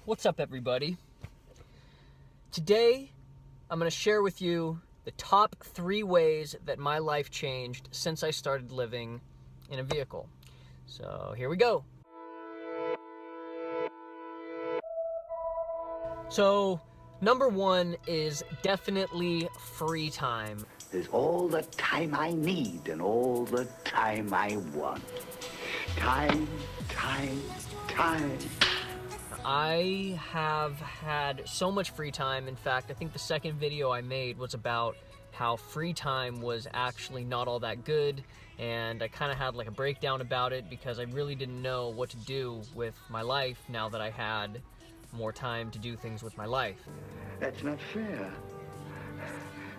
What's up, everybody? Today, I'm going to share with you the top 3 ways that my life changed since I started living in a vehicle. So here we go. So number 1 is definitely free time. There's all the time I need and all the time I want. Time. I have had so much free time. In fact, I think the second video I made was about how free time was actually not all that good, and I kind of had like a breakdown about it because I really didn't know what to do with my life now that I had more time to do things with my life. That's not fair.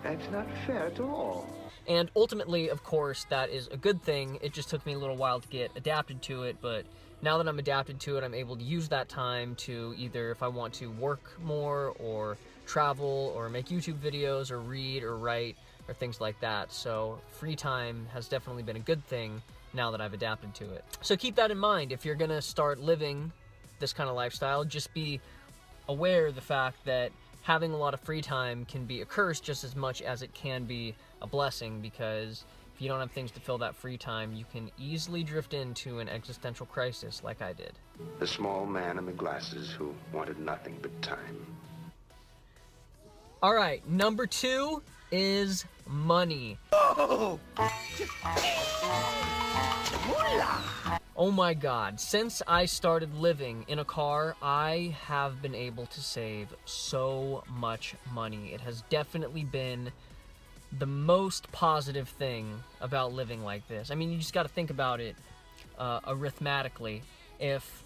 That's not fair at all. And ultimately, of course, that is a good thing. It just took me a little while to get adapted to it, but now that I'm adapted to it, I'm able to use that time to either, if I want to, work more or travel or make YouTube videos or read or write or things like that. So free time has definitely been a good thing now that I've adapted to it. So keep that in mind. If you're gonna start living this kind of lifestyle, just be aware of the fact that having a lot of free time can be a curse just as much as it can be a blessing, because if you don't have things to fill that free time, you can easily drift into an existential crisis like I did. The small man in the glasses who wanted nothing but time. All right, number 2 is money. Oh my God, since I started living in a car, I have been able to save so much money. It has definitely been the positive thing about living like this. I mean, you just got to think about it arithmetically. If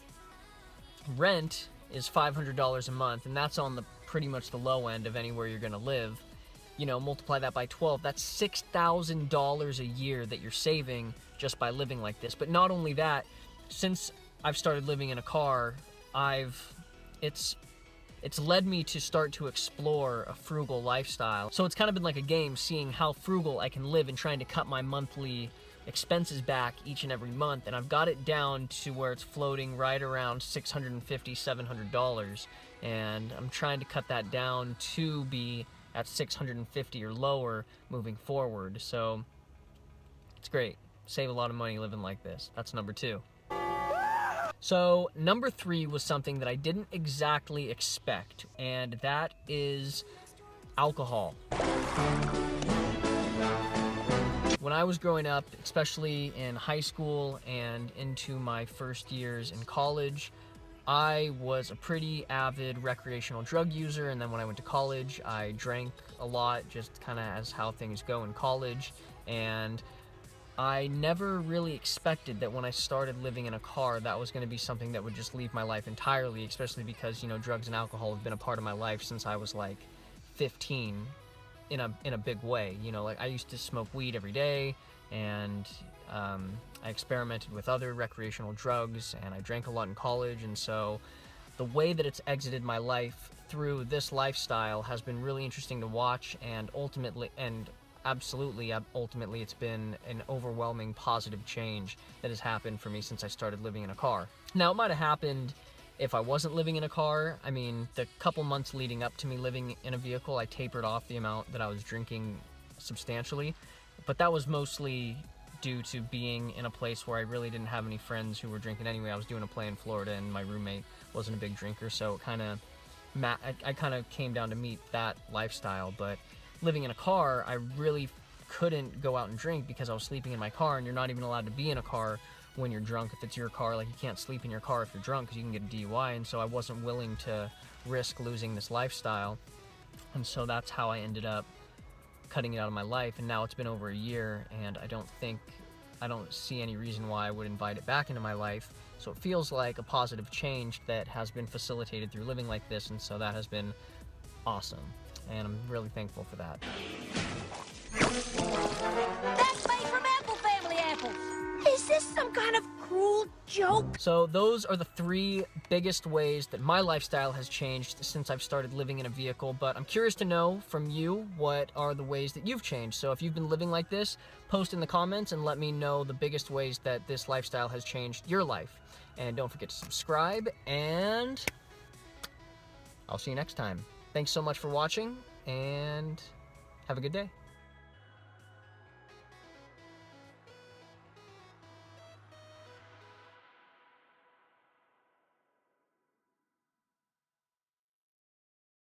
rent is $500 a month, and that's on the pretty much the low end of anywhere you're going to live, you know, multiply that by 12, that's $6,000 a year that you're saving just by living like this. But not only that, since I've started living in a car, it's led me to start to explore a frugal lifestyle. So it's kind of been like a game, seeing how frugal I can live and trying to cut my monthly expenses back each and every month. And I've got it down to where it's floating right around $650, $700. And I'm trying to cut that down to be at $650 or lower moving forward. So it's great. Save a lot of money living like this. That's number 2. So number 3 was something that I didn't exactly expect, and that is alcohol. When I was growing up, especially in high school and into my first years in college, I was a pretty avid recreational drug user, and then when I went to college, I drank a lot, just kind of as how things go in college, and I never really expected that when I started living in a car, that was going to be something that would just leave my life entirely, especially because, you know, drugs and alcohol have been a part of my life since I was like 15 in a big way. You know, like I used to smoke weed every day, and I experimented with other recreational drugs, and I drank a lot in college, and so the way that it's exited my life through this lifestyle has been really interesting to watch, and ultimately it's been an overwhelming positive change that has happened for me since I started living in a car. Now, it might have happened if I wasn't living in a car. I mean, the couple months leading up to me living in a vehicle, I tapered off the amount that I was drinking substantially, but that was mostly due to being in a place where I really didn't have any friends who were drinking anyway. I was doing a play in Florida, and my roommate wasn't a big drinker, so I kind of came down to meet that lifestyle. But living in a car, I really couldn't go out and drink because I was sleeping in my car, and you're not even allowed to be in a car when you're drunk if it's your car. Like, you can't sleep in your car if you're drunk because you can get a DUI, and so I wasn't willing to risk losing this lifestyle. And so that's how I ended up cutting it out of my life, and now it's been over a year, and I don't see any reason why I would invite it back into my life. So it feels like a positive change that has been facilitated through living like this, and so that has been awesome, and I'm really thankful for that. That's made from apple family apples. Is this some kind of cruel joke? So those are the 3 biggest ways that my lifestyle has changed since I've started living in a vehicle, but I'm curious to know from you, what are the ways that you've changed? So if you've been living like this, post in the comments and let me know the biggest ways that this lifestyle has changed your life. And don't forget to subscribe, and I'll see you next time. Thanks so much for watching, and have a good day.